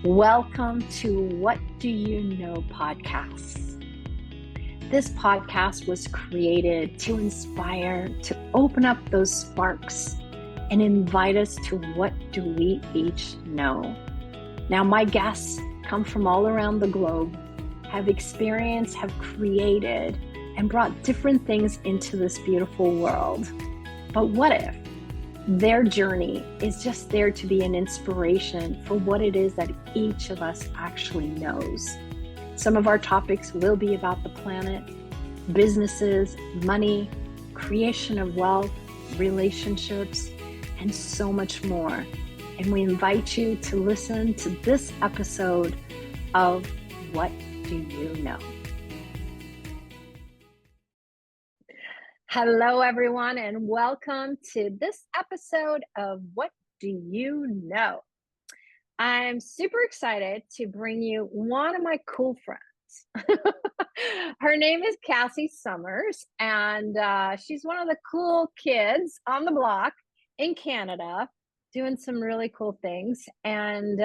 Welcome to What Do You Know podcasts. This podcast was created to inspire, to open up those sparks and invite us to what do we each know. Now, my guests come from all around the globe, have experienced, have created, and brought different things into this beautiful world. But what if their journey is just there to be an inspiration for what it is that each of us actually knows? Some of our topics will be about the planet, businesses, money, creation of wealth, relationships, and so much more. And we invite you to listen to this episode of What Do You Know? Hello, everyone, and welcome to this episode of What Do You Know? I'm super excited to bring you one of my cool friends. Her name is Cassy Summers, and she's one of the cool kids on the block in Canada doing some really cool things. And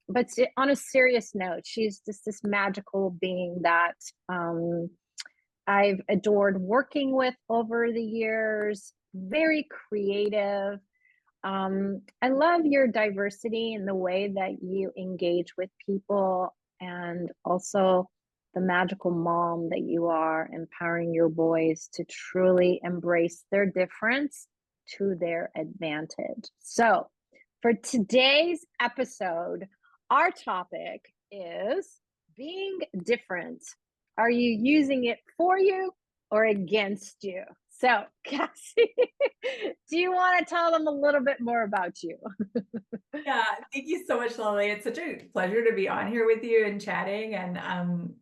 but on a serious note, she's just this magical being that I've adored working with over the years, very creative. I love your diversity in the way that you engage with people, and also the magical mom that you are, empowering your boys to truly embrace their difference to their advantage. So, for today's episode, our topic is being different. Are you using it for you or against you? So, Cassy, do you want to tell them a little bit more about you? Yeah, thank you so much, Lily. It's such a pleasure to be on here with you and chatting. And I'm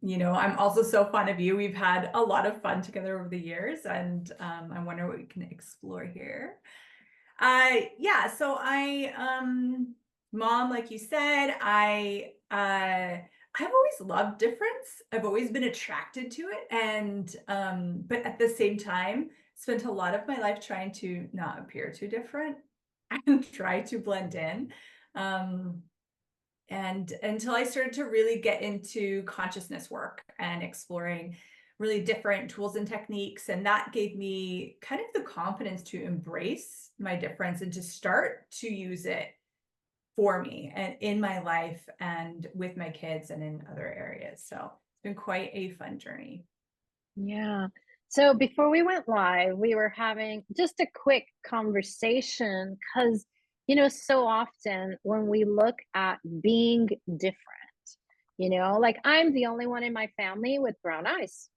also so fond of you. We've had a lot of fun together over the years, and I wonder what we can explore here. So mom, like you said, I've always loved difference. I've always been attracted to it, and but at the same time, spent a lot of my life trying to not appear too different and try to blend in. Um, and until I started to really get into consciousness work and exploring really different tools and techniques. And that gave me kind of the confidence to embrace my difference and to start to use it for me and in my life and with my kids and in other areas. So it's been quite a fun journey. Yeah. So before we went live, we were having just a quick conversation because, so often when we look at being different, like I'm the only one in my family with brown eyes.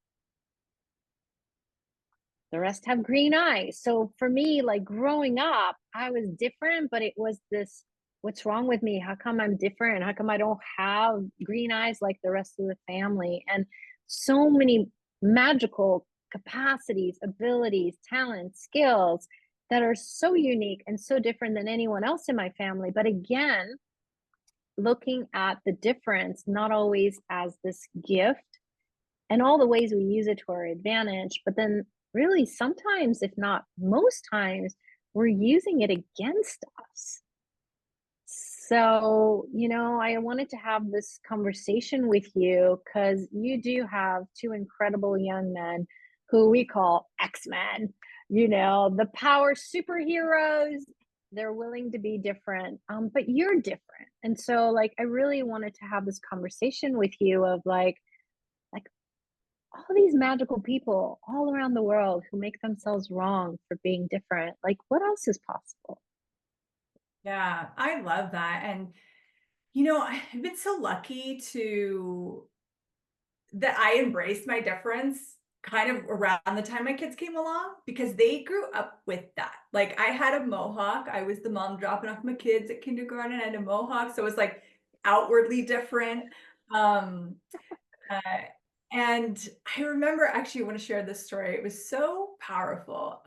The rest have green eyes. So for me, like growing up, I was different, but it was this, what's wrong with me? How come I'm different? How come I don't have green eyes like the rest of the family? And so many magical capacities, abilities, talents, skills that are so unique and so different than anyone else in my family. But again, looking at the difference, not always as this gift and all the ways we use it to our advantage, but then really sometimes, if not most times, we're using it against us. So, I wanted to have this conversation with you because you do have two incredible young men who we call X-Men, the power superheroes. They're willing to be different, but you're different. And so, like, I really wanted to have this conversation with you of like all these magical people all around the world who make themselves wrong for being different. Like, what else is possible? Yeah, I love that. And, I've been so lucky that I embraced my difference kind of around the time my kids came along because they grew up with that. Like I had a mohawk. I was the mom dropping off my kids at kindergarten. I had a mohawk. So it was like outwardly different. Um, uh, and I remember actually, I want to share this story. It was so powerful.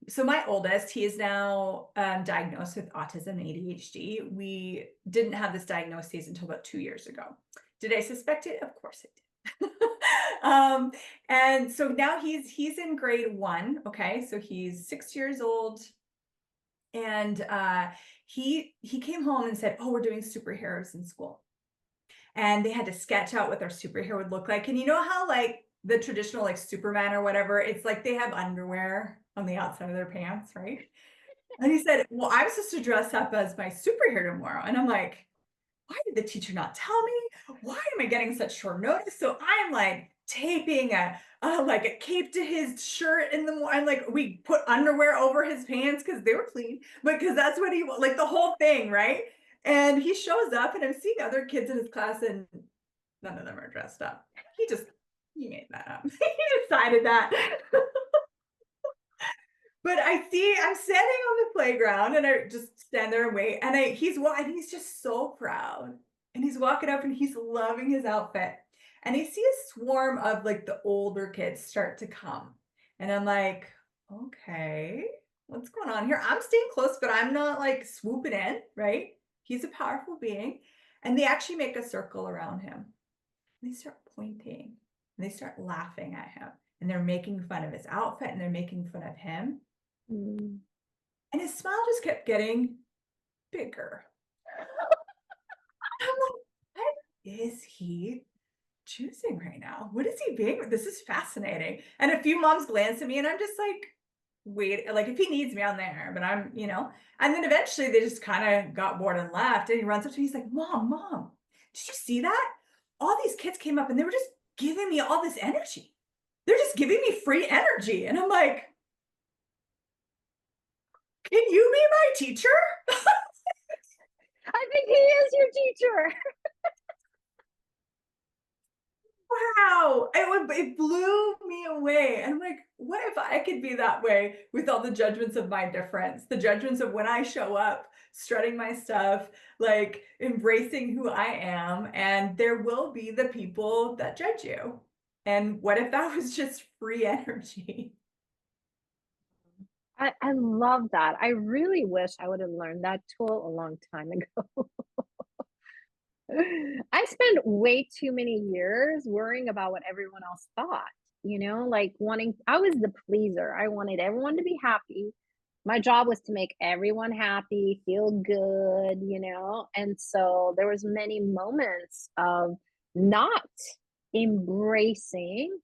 So my oldest, he is now diagnosed with autism and ADHD. We didn't have this diagnosis until about 2 years ago. Did I suspect it? Of course I did. And so now he's in grade 1. Okay, so he's 6 years old, and he came home and said, oh, we're doing superheroes in school. And they had to sketch out what their superhero would look like. And you know how like the traditional like Superman or whatever, it's like they have underwear on the outside of their pants, right? And he said, well, I'm supposed to dress up as my superhero tomorrow. And I'm like, why did the teacher not tell me? Why am I getting such short notice? So I'm like taping like a cape to his shirt in the morning. Like we put underwear over his pants because they were clean, but because that's what he like the whole thing, right? And he shows up and I'm seeing other kids in his class and none of them are dressed up. He made that up. He decided that. But I'm standing on the playground and I just stand there and wait. And he's just so proud. And he's walking up and he's loving his outfit. And I see a swarm of like the older kids start to come. And I'm like, okay, what's going on here? I'm staying close, but I'm not like swooping in, right? He's a powerful being. And they actually make a circle around him. And they start pointing and they start laughing at him. And they're making fun of his outfit and they're making fun of him. Mm. And his smile just kept getting bigger. I'm like, what is he choosing right now? What is he being? This is fascinating. And a few moms glance at me and I'm just like, wait, like if he needs me, I'm there, but I'm, and then eventually they just kind of got bored and left. And he runs up to me, he's like, Mom, did you see that? All these kids came up and they were just giving me all this energy. They're just giving me free energy. And I'm like, can you be my teacher? I think he is your teacher. Wow. It blew me away. And I'm like, what if I could be that way with all the judgments of my difference, the judgments of when I show up, strutting my stuff, like embracing who I am. And there will be the people that judge you. And what if that was just free energy? I love that. I really wish I would have learned that tool a long time ago. I spent way too many years worrying about what everyone else thought, like I was the pleaser. I wanted everyone to be happy. My job was to make everyone happy, feel good, And so there was many moments of not embracing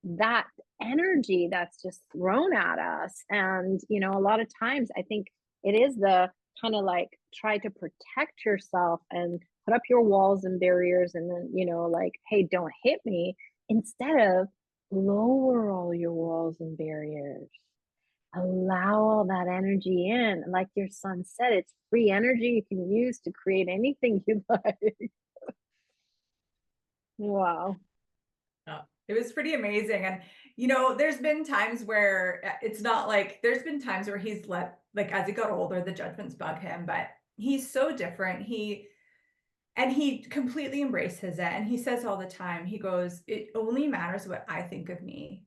that energy that's just thrown at us. And, a lot of times I think it is the kind of like try to protect yourself and put up your walls and barriers and then, like, hey, don't hit me, instead of lower all your walls and barriers. Allow all that energy in. Like your son said, it's free energy you can use to create anything you like. Wow. Oh, it was pretty amazing. And, there's been times where it's not like, there's been times where he's like, as he got older, the judgments bug him, but he's so different. He completely embraces it. And he says all the time, he goes, it only matters what I think of me.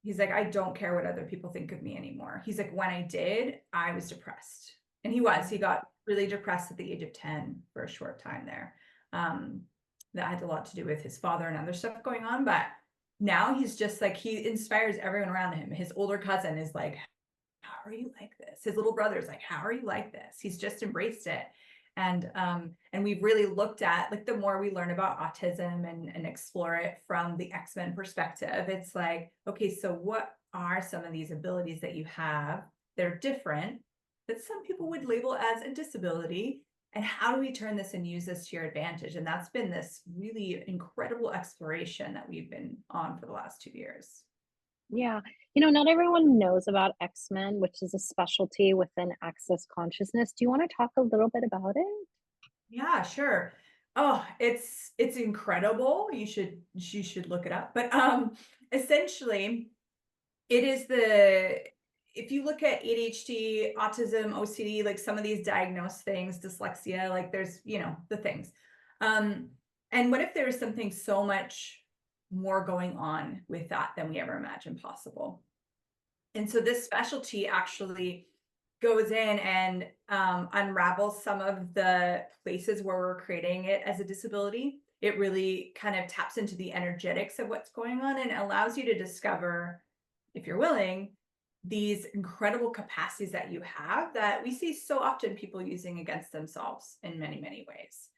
He's like, I don't care what other people think of me anymore. He's like, when I did, I was depressed. And he got really depressed at the age of 10 for a short time there. That had a lot to do with his father and other stuff going on. But now he's just like, he inspires everyone around him. His older cousin is like, how are you like this? His little brother's like, how are you like this? He's just embraced it. And we've really looked at, like, the more we learn about autism and explore it from the X-Men perspective, it's like, okay, so what are some of these abilities that you have? They're different, that some people would label as a disability. And how do we turn this and use this to your advantage? And that's been this really incredible exploration that we've been on for the last 2 years. Yeah. Not everyone knows about X-Men, which is a specialty within Access Consciousness. Do you want to talk a little bit about it? Yeah, sure. Oh, it's incredible. You should look it up. But essentially it is if you look at ADHD, autism, OCD, like some of these diagnosed things, dyslexia, like there's, the things. And what if there was something so much more going on with that than we ever imagined possible? And so this specialty actually goes in and unravels some of the places where we're creating it as a disability. It really kind of taps into the energetics of what's going on and allows you to discover, if you're willing, these incredible capacities that you have that we see so often people using against themselves in many, many ways.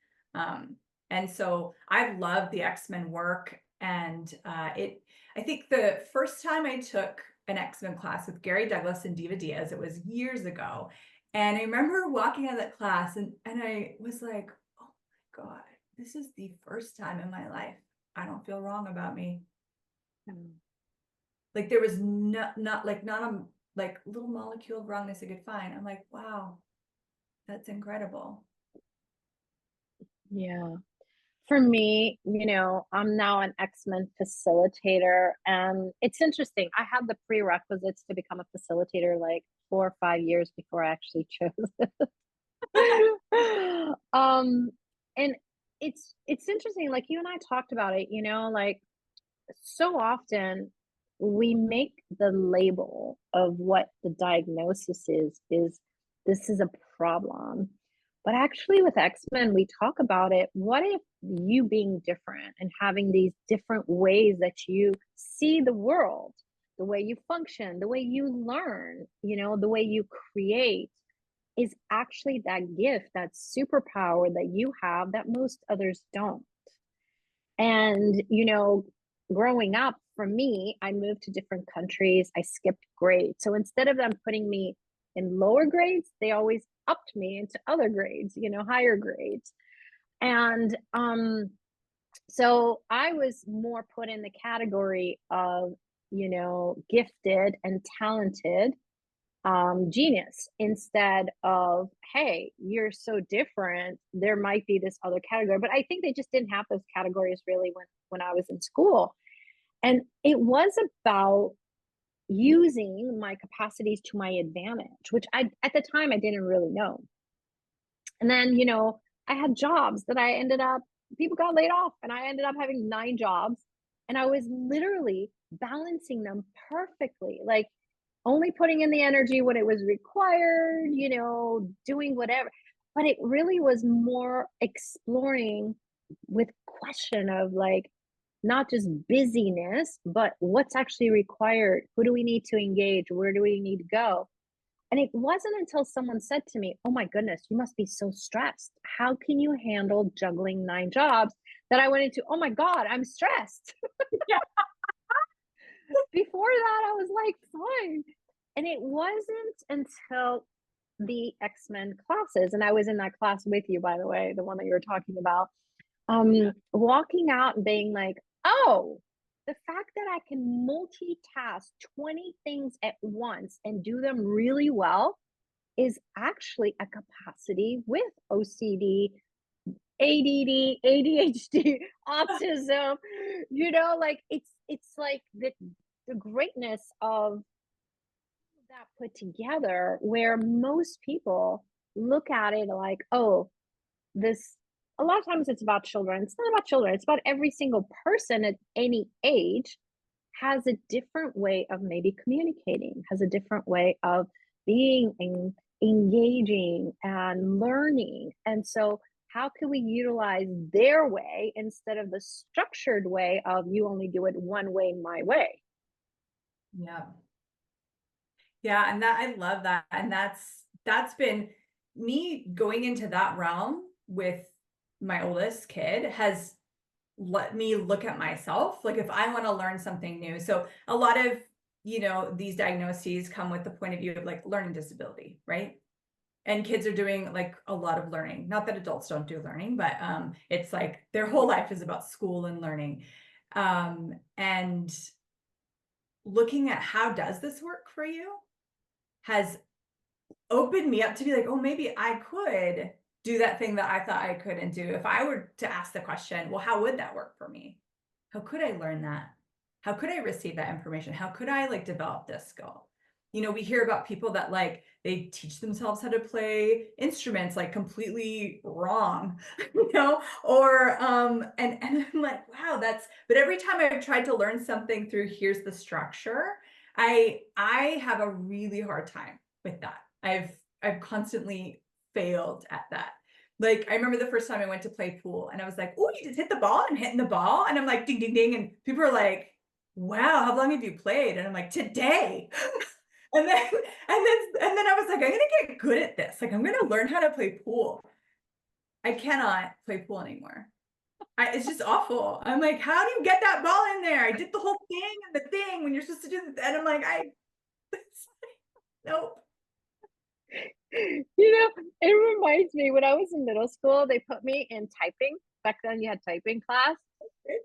And so I've loved the X-Men work. And I think the first time I took an X-Men class with Gary Douglas and Diva Diaz, it was years ago. And I remember walking out of that class and I was like, oh my God, this is the first time in my life I don't feel wrong about me. Like there was not a like little molecule of wrongness I could find. I'm like, wow, that's incredible. Yeah. For me, I'm now an X-Men facilitator, and it's interesting. I had the prerequisites to become a facilitator like 4 or 5 years before I actually chose it. And it's interesting, like you and I talked about it, like so often we make the label of what the diagnosis is this is a problem. But actually with X-Men, we talk about it. What if you being different and having these different ways that you see the world, the way you function, the way you learn, the way you create is actually that gift, that superpower that you have that most others don't. And, growing up for me, I moved to different countries. I skipped grades. So instead of them putting me in lower grades, they always upped me into other grades, higher grades. And so I was more put in the category of, gifted and talented genius instead of, hey, you're so different, there might be this other category. But I think they just didn't have those categories really when I was in school. And it was about using my capacities to my advantage, which I at the time I didn't really know. And then, I had jobs that I ended up, people got laid off, and I ended up having 9 jobs. And I was literally balancing them perfectly, like only putting in the energy when it was required, doing whatever. But it really was more exploring with question of like, not just busyness, but what's actually required. Who do we need to engage? Where do we need to go? And it wasn't until someone said to me, oh my goodness, you must be so stressed. How can you handle juggling 9 jobs? That I went into, oh my God, I'm stressed. Yeah. Before that, I was like, fine. And it wasn't until the X-Men classes, and I was in that class with you, by the way, the one that you were talking about, walking out and being like, oh, the fact that I can multitask 20 things at once and do them really well is actually a capacity with OCD, ADD, ADHD, autism, like it's like the greatness of that put together, where most people look at it like, oh, this, a lot of times it's about children. It's not about children, it's about every single person at any age has a different way of maybe communicating, has a different way of being engaging and learning. And so how can we utilize their way instead of the structured way of you only do it one way, my way? Yeah. Yeah. And that, I love that. And that's been me going into that realm with my oldest kid has let me look at myself. Like if I want to learn something new. So a lot of, these diagnoses come with the point of view of like learning disability, right? And kids are doing like a lot of learning. Not that adults don't do learning, but it's like their whole life is about school and learning. And looking at how does this work for you has opened me up to be like, oh, maybe I could do that thing that I thought I couldn't do. If I were to ask the question, well, how would that work for me? How could I learn that? How could I receive that information? How could I like develop this skill? We hear about people that like they teach themselves how to play instruments like completely wrong, or and I'm like, wow, but every time I've tried to learn something through here's the structure, I have a really hard time with that. I've constantly failed at that. Like I remember the first time I went to play pool and I was like, oh, you just hit the ball. I'm hitting the ball. And I'm like, ding, ding, ding. And people are like, wow, how long have you played? And I'm like, today. And then I was like, I'm gonna get good at this. Like, I'm gonna learn how to play pool. I cannot play pool anymore. It's just awful. I'm like, how do you get that ball in there? I did the whole thing and the thing when you're supposed to do that. And I'm like, nope. It reminds me when I was in middle school, they put me in typing. Back then you had typing class,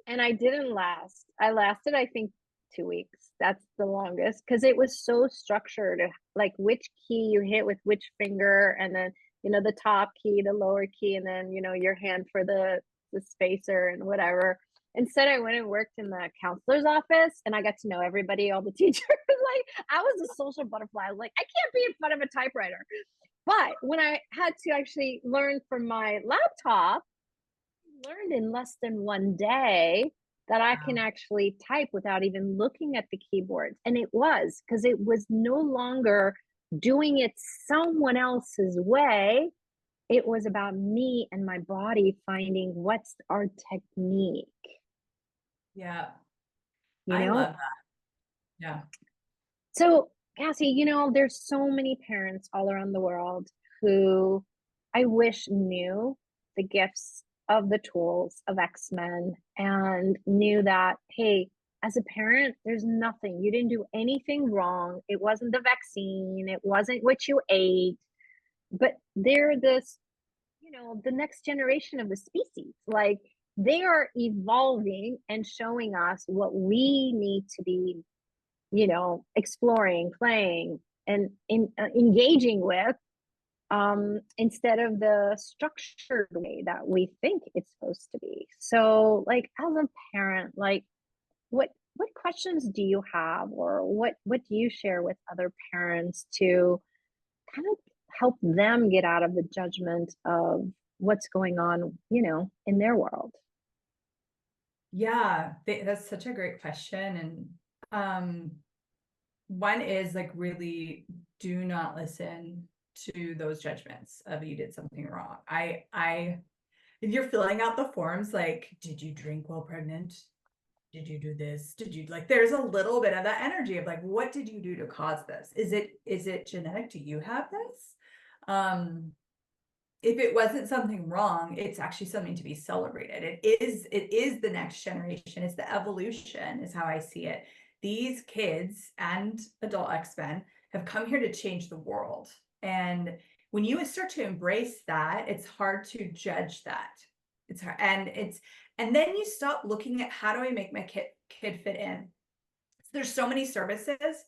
and I didn't last. I lasted, I think, 2 weeks. That's the longest, because it was so structured, like which key you hit with which finger, and then the top key, the lower key, and then your hand for the spacer and whatever. Instead, I went and worked in the counselor's office, and I got to know everybody, all the teachers. Like, I was a social butterfly. I was like, I can't be in front of a typewriter. But when I had to actually learn from my laptop, I learned in less than one day that I can actually type without even looking at the keyboards. And it was because it was no longer doing it someone else's way. It was about me and my body finding what's our technique. Yeah. You I know? love that. Yeah. So, Cassy, there's so many parents all around the world who I wish knew the gifts of the tools of X-Men and knew that, hey, as a parent, there's nothing. You didn't do anything wrong. It wasn't the vaccine. It wasn't what you ate. But they're this, the next generation of the species. Like, they are evolving and showing us what we need to be exploring, playing, and engaging with, instead of the structured way that we think it's supposed to be. So, like, as a parent, like, what questions do you have, or what do you share with other parents to kind of help them get out of the judgment of what's going on, in their world? Yeah, that's such a great question. And one is like, really do not listen to those judgments of you did something wrong. If you're filling out the forms, like, did you drink while pregnant? Did you do this? Did you, like, there's a little bit of that energy of like, what did you do to cause this? Is it genetic? Do you have this? If it wasn't something wrong, it's actually something to be celebrated. It is the next generation. It's the evolution, is how I see it. These kids and adult X-Men have come here to change the world. And when you start to embrace that, it's hard to judge that. It's hard. And then you stop looking at, how do I make my kid fit in? So there's so many services.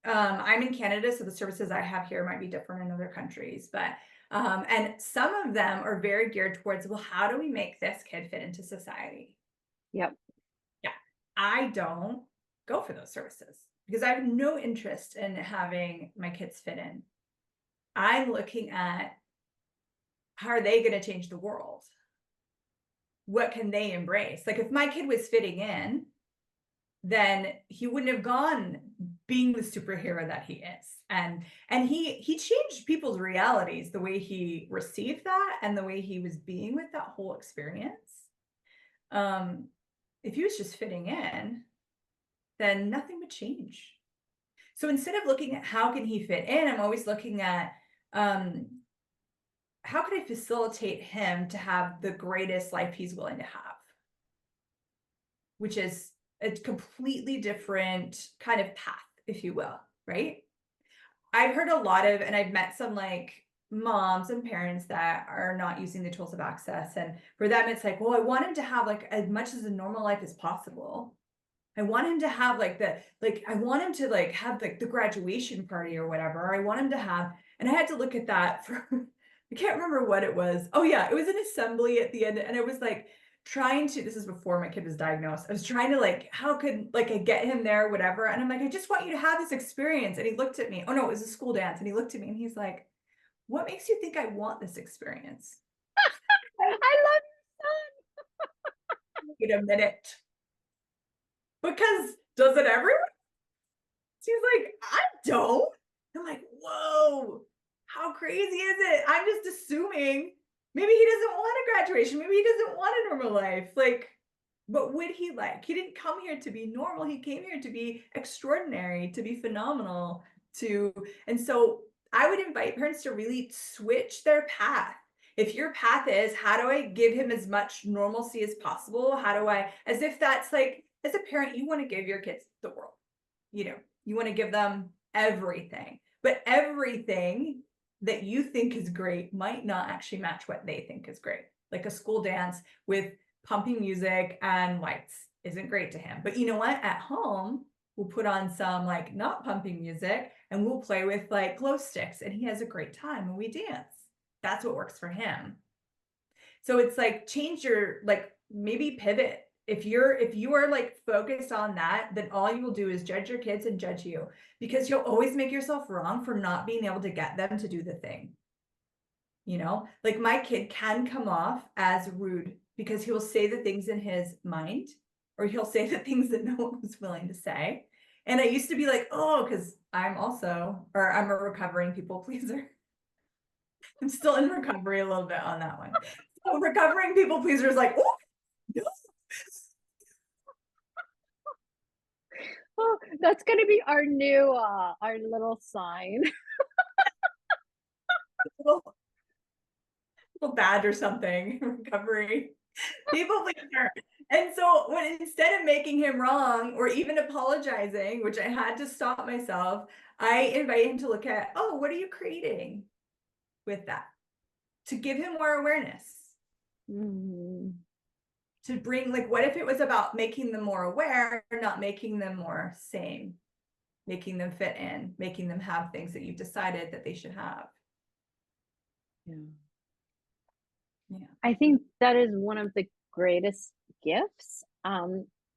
I'm in Canada, so the services I have here might be different in other countries, but and some of them are very geared towards, well, how do we make this kid fit into society? Yep. Yeah. I don't go for those services because I have no interest in having my kids fit in. I'm looking at, how are they going to change the world? What can they embrace? Like, if my kid was fitting in, then he wouldn't have gone being the superhero that he is. And he changed people's realities, the way he received that and the way he was being with that whole experience. If he was just fitting in, then nothing would change. So instead of looking at how can he fit in, I'm always looking at, how can I facilitate him to have the greatest life he's willing to have? Which is a completely different kind of path, if you will, right? I've heard a lot of, and I've met some like moms and parents that are not using the tools of access. And for them, it's like, well, I want him to have like as much as a normal life as possible. I want him to have I want him to like have like the graduation party or whatever. I want him to have, and I had to look at that for, I can't remember what it was. Oh yeah, it was an assembly at the end. And it was like, this is before my kid was diagnosed. I was trying to like, how could like I get him there, whatever. And I'm like, I just want you to have this experience. And he looked at me. Oh no, it was a school dance. And he looked at me and he's like, what makes you think I want this experience? I love your son. Wait a minute. Because doesn't everyone? She's like, I don't. I'm like, whoa, how crazy is it? I'm just assuming maybe he doesn't want a graduation. Maybe he doesn't want a normal life. Like, what would he like? He didn't come here to be normal. He came here to be extraordinary, to be phenomenal. to, and so I would invite parents to really switch their path. If your path is, how do I give him as much normalcy as possible? How do I, as if that's like, as a parent, you want to give your kids the world, you know, you want to give them everything, but everything that you think is great might not actually match what they think is great. Like a school dance with pumping music and lights isn't great to him. But you know what? At home, we'll put on some like not pumping music and we'll play with like glow sticks and he has a great time and we dance. That's what works for him. So it's like change your, like maybe pivot. If you are like focused on that, then all you will do is judge your kids and judge you, because you'll always make yourself wrong for not being able to get them to do the thing. You know, like my kid can come off as rude because he will say the things in his mind, or he'll say the things that no one was willing to say. And I used to be like, oh, because I'm a recovering people pleaser. I'm still in recovery a little bit on that one. So recovering people pleaser is like, oh, no. Oh, that's going to be our new, our little sign. Little badge or something, recovery people pleaser. And so when instead of making him wrong or even apologizing, which I had to stop myself, I invite him to look at, oh, what are you creating with that? To give him more awareness. Mm. To bring, like, what if it was about making them more aware, not making them more same, making them fit in, making them have things that you've decided that they should have. Yeah. Yeah. I think that is one of the greatest gifts.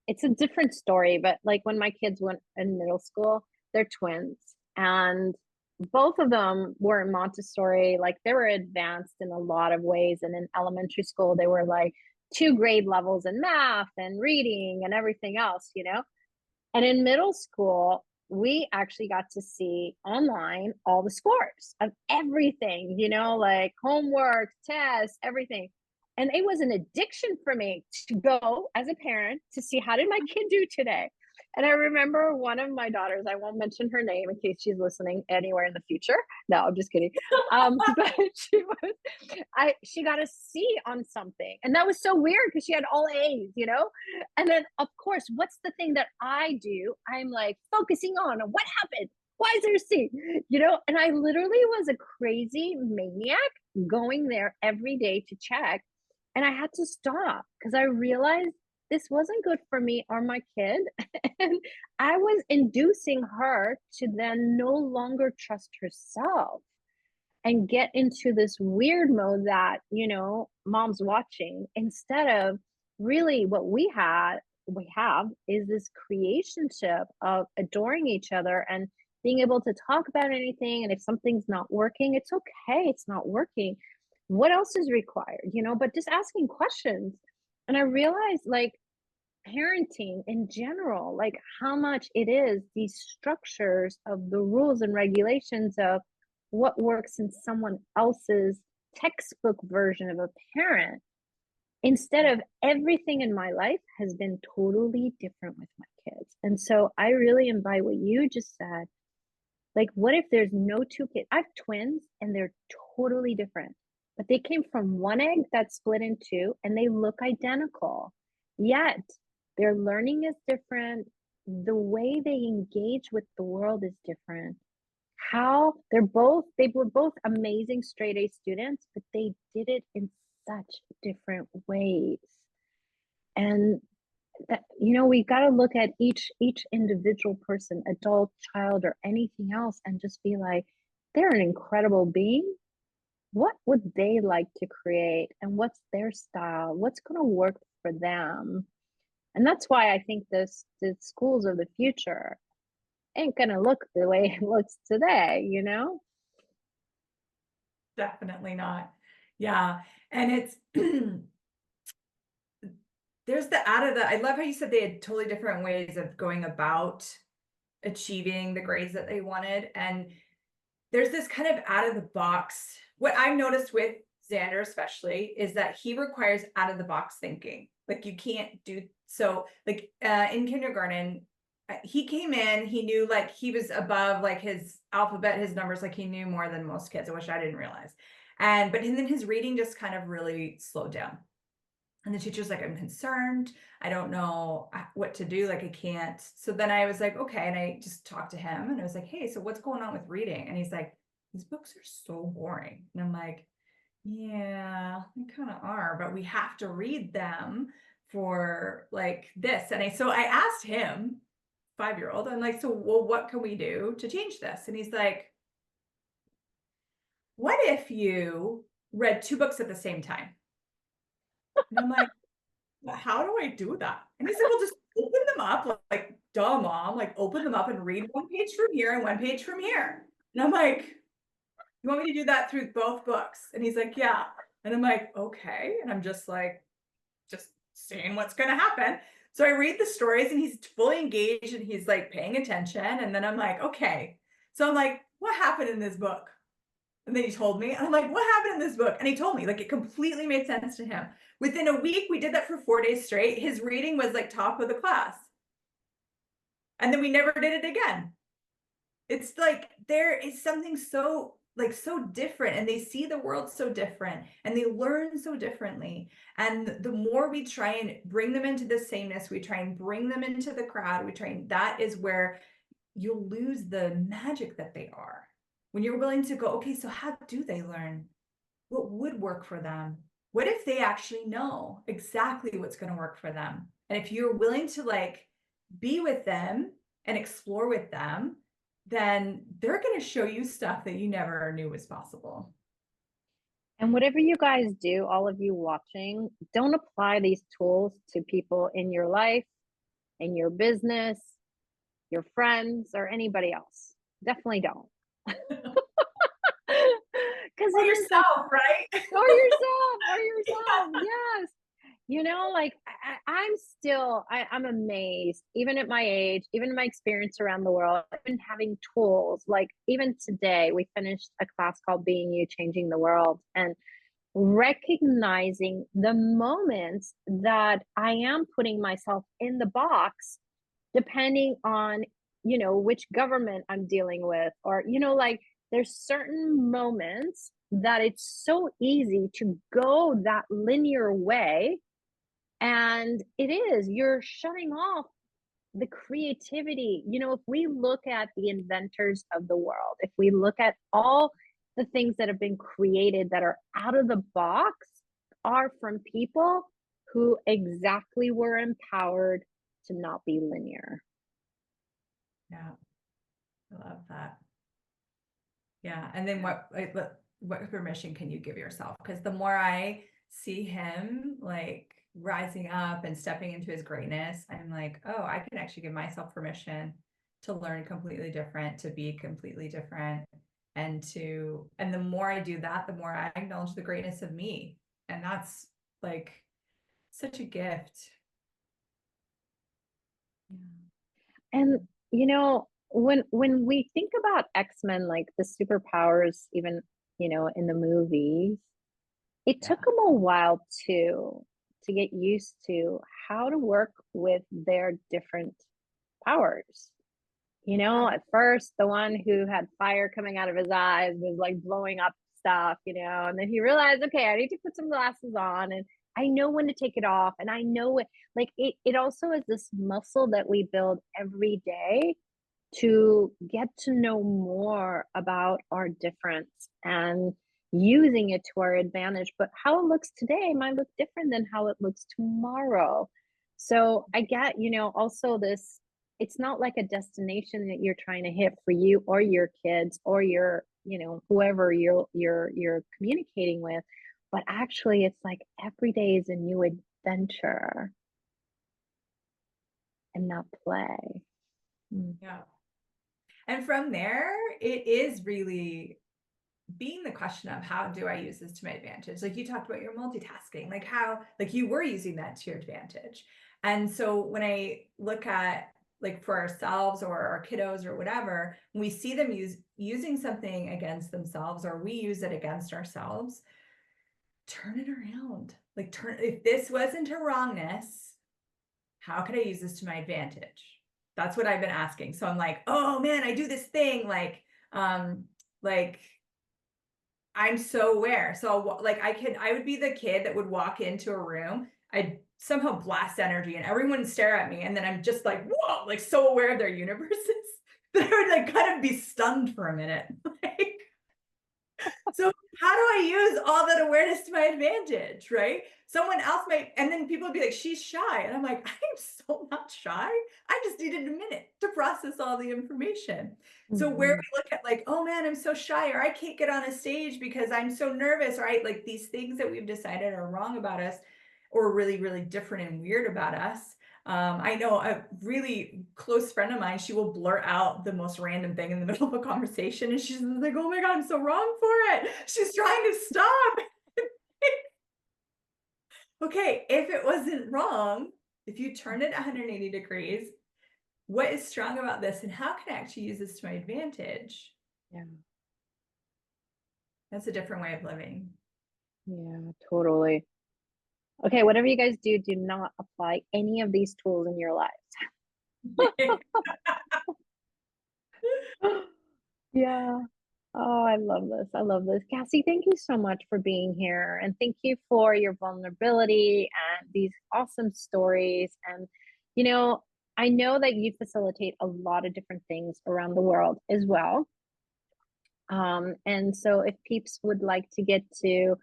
It's a different story, but like when my kids went in middle school, they're twins, and both of them were in Montessori. Like they were advanced in a lot of ways. And in elementary school, they were like 2 grade levels in math and reading and everything else, you know? And in middle school, we actually got to see online all the scores of everything, you know, like homework, tests, everything. And it was an addiction for me to go as a parent to see how did my kid do today. And I remember one of my daughters, I won't mention her name in case she's listening anywhere in the future. No, I'm just kidding. But she got a C on something. And that was so weird because she had all A's, you know? And then, of course, what's the thing that I do? I'm like focusing on what happened? Why is there a C? You know, and I literally was a crazy maniac going there every day to check. And I had to stop because I realized this wasn't good for me or my kid. And I was inducing her to then no longer trust herself and get into this weird mode that, you know, mom's watching, instead of really what we have is this creationship of adoring each other and being able to talk about anything. And if something's not working, it's okay, it's not working. What else is required, you know? But just asking questions. And I realized, like, parenting in general, like how much it is these structures of the rules and regulations of what works in someone else's textbook version of a parent, instead of everything in my life has been totally different with my kids. And so I really invite what you just said. Like, what if there's no two kids? I have twins and they're totally different, but they came from one egg that split in two and they look identical. Yet their learning is different. The way they engage with the world is different. How they were both amazing straight A students, but they did it in such different ways. And that, you know, we got to look at each individual person, adult, child, or anything else, and just be like, they're an incredible being. What would they like to create, and what's their style? What's going to work for them? And that's why I think the schools of the future ain't going to look the way it looks today, you know? Definitely not. Yeah. And it's there's the I love how you said they had totally different ways of going about achieving the grades that they wanted. And there's this kind of out of the box. What I've noticed with Xander especially is that he requires out of the box thinking. Like you can't do so, like in kindergarten, he came in, he knew like he was above like his alphabet, his numbers, like he knew more than most kids, which I didn't realize. But then his reading just kind of really slowed down. And the teacher's like, I'm concerned. I don't know what to do. Like, I can't. So then I was like, okay. And I just talked to him and I was like, hey, so what's going on with reading? And he's like, these books are so boring. And I'm like, yeah, they kind of are, but we have to read them for like this. So I asked him, 5-year-old, I'm like, so, well, what can we do to change this? And he's like, what if you read 2 books at the same time? And I'm like, well, how do I do that? And he said, well, just open them up, like, duh, mom, like open them up and read 1 page from here and 1 page from here. And I'm like, you want me to do that through both books? And he's like, yeah. And I'm like, okay. And I'm just like, just seeing what's going to happen. So I read the stories and he's fully engaged and he's like paying attention. And then I'm like, okay. So I'm like, what happened in this book? And then he told me, and I'm like, what happened in this book? And he told me, like, it completely made sense to him. Within a week, we did that for 4 days straight. His reading was like top of the class. And then we never did it again. It's like, there is something so different, and they see the world so different and they learn so differently. And the more we try and bring them into the sameness, we try and bring them into the crowd, that is where you'll lose the magic that they are. When you're willing to go, okay, so how do they learn? What would work for them? What if they actually know exactly what's going to work for them? And if you're willing to like be with them and explore with them, then they're going to show you stuff that you never knew was possible. And whatever you guys do, all of you watching, don't apply these tools to people in your life, in your business, your friends, or anybody else. Definitely don't. Because Or yourself, right? or yourself, yes. Like I'm amazed, even at my age, even in my experience around the world, even having tools. Like even today, we finished a class called Being You, Changing the World, and recognizing the moments that I am putting myself in the box, depending on, which government I'm dealing with, or, like there's certain moments that it's so easy to go that linear way. And you're shutting off the creativity. If we look at the inventors of the world, if we look at all the things that have been created that are out of the box, are from people who exactly were empowered to not be linear. Yeah, I love that. Yeah, and then what permission can you give yourself? Because the more I see him like rising up and stepping into his greatness, I'm like, oh, I can actually give myself permission to learn completely different, to be completely different. And the more I do that, the more I acknowledge the greatness of me. And that's like such a gift. And when we think about X-Men, like the superpowers, even in the movies, it took them a while to get used to how to work with their different powers. At first, the one who had fire coming out of his eyes was like blowing up stuff, and then he realized, okay, I need to put some glasses on, and I know when to take it off, and I know it. Like it also is this muscle that we build every day to get to know more about our difference and using it to our advantage. But how it looks today might look different than how it looks tomorrow. So I get, also this, it's not like a destination that you're trying to hit for you or your kids or your, whoever you're communicating with, but actually it's like every day is a new adventure and not play. Yeah. And from there, it is really being the question of how do I use this to my advantage? Like you talked about your multitasking, like how, like you were using that to your advantage. And so when I look at like for ourselves or our kiddos or whatever, when we see them using something against themselves or we use it against ourselves, turn it around. Like if this wasn't a wrongness, how could I use this to my advantage? That's what I've been asking. So I'm like, oh man, I do this thing like I'm so aware. So like I would be the kid that would walk into a room, I'd somehow blast energy and everyone would stare at me. And then I'm just like, whoa, like so aware of their universes that I would like kind of be stunned for a minute. Like, so how do I use all that awareness to my advantage, right? Someone else might, and then people would be like, she's shy. And I'm like, I'm so not shy. I just needed a minute to process all the information. So where Mhm. we look at like, oh man, I'm so shy, or I can't get on a stage because I'm so nervous, right? Like these things that we've decided are wrong about us or really, really different and weird about us. I know a really close friend of mine, she will blurt out the most random thing in the middle of a conversation. And she's like, oh my God, I'm so wrong for it. She's trying to stop. Okay, if it wasn't wrong, if you turn it 180 degrees, what is strong about this and how can I actually use this to my advantage? Yeah. That's a different way of living. Yeah, totally. Okay, whatever you guys do, do not apply any of these tools in your lives. Yeah. Oh, I love this. I love this. Cassie, thank you so much for being here. And thank you for your vulnerability and these awesome stories. And, you know, I know that you facilitate a lot of different things around the world as well. And so if peeps would like to get to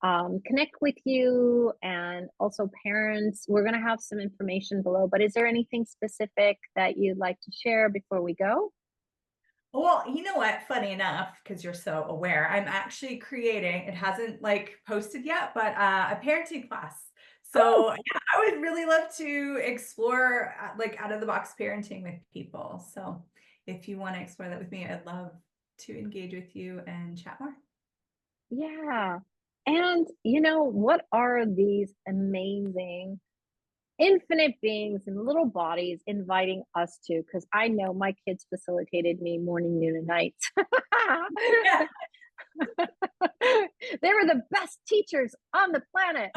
connect with you and also parents, we're going to have some information below. But is there anything specific that you'd like to share before we go? Well, you know what? Funny enough, because you're so aware, I'm actually creating, it hasn't like posted yet, but a parenting class. Oh, So yeah, I would really love to explore like out of the box parenting with people. So if you want to explore that with me, I'd love to engage with you and chat more. yeah. And you know, what are these amazing infinite beings in little bodies inviting us to? Because I know my kids facilitated me morning, noon, and night. Yeah. They were the best teachers on the planet.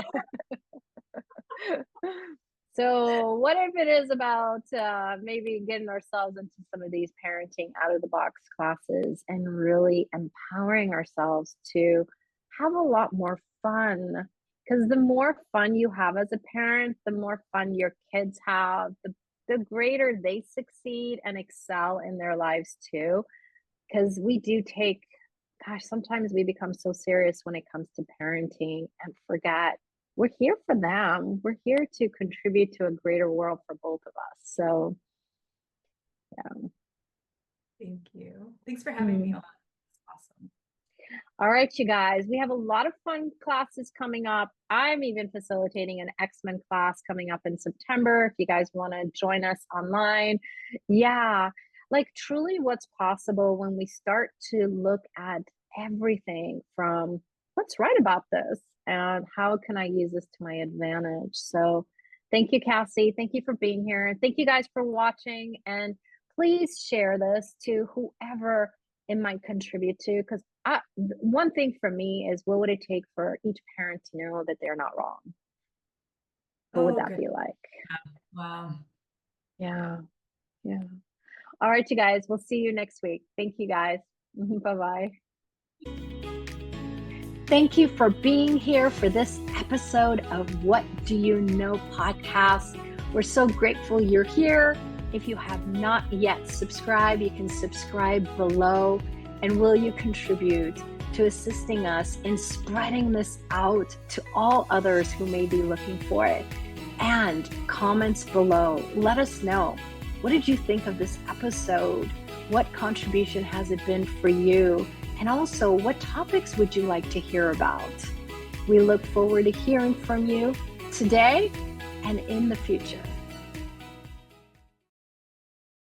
So, what if it is about maybe getting ourselves into some of these parenting out of the box classes and really empowering ourselves to have a lot more fun? Because the more fun you have as a parent, the more fun your kids have, the greater they succeed and excel in their lives too. Because we do take, gosh, sometimes we become so serious when it comes to parenting and forget we're here for them. We're here to contribute to a greater world for both of us. So, yeah. Thank you. Thanks for having me Mm. on. It's awesome. All right, you guys, we have a lot of fun classes coming up. I'm even facilitating an X-Men class coming up in September. If you guys want to join us online, yeah, like truly what's possible when we start to look at everything from what's right about this and how can I use this to my advantage. So thank you, Cassie. Thank you for being here. And thank you guys for watching. And please share this to whoever it might contribute to, because one thing for me is what would it take for each parent to know that they're not wrong? What would Oh, that good. be like? Wow. Yeah, yeah. All right, you guys, we'll see you next week. Thank you guys. Bye bye. Thank you for being here for this episode of What Do You Know podcast. We're so grateful you're here. If you have not yet subscribed, you can subscribe below. And will you contribute to assisting us in spreading this out to all others who may be looking for it? And comments below. Let us know. What did you think of this episode? What contribution has it been for you? And also, what topics would you like to hear about? We look forward to hearing from you today and in the future.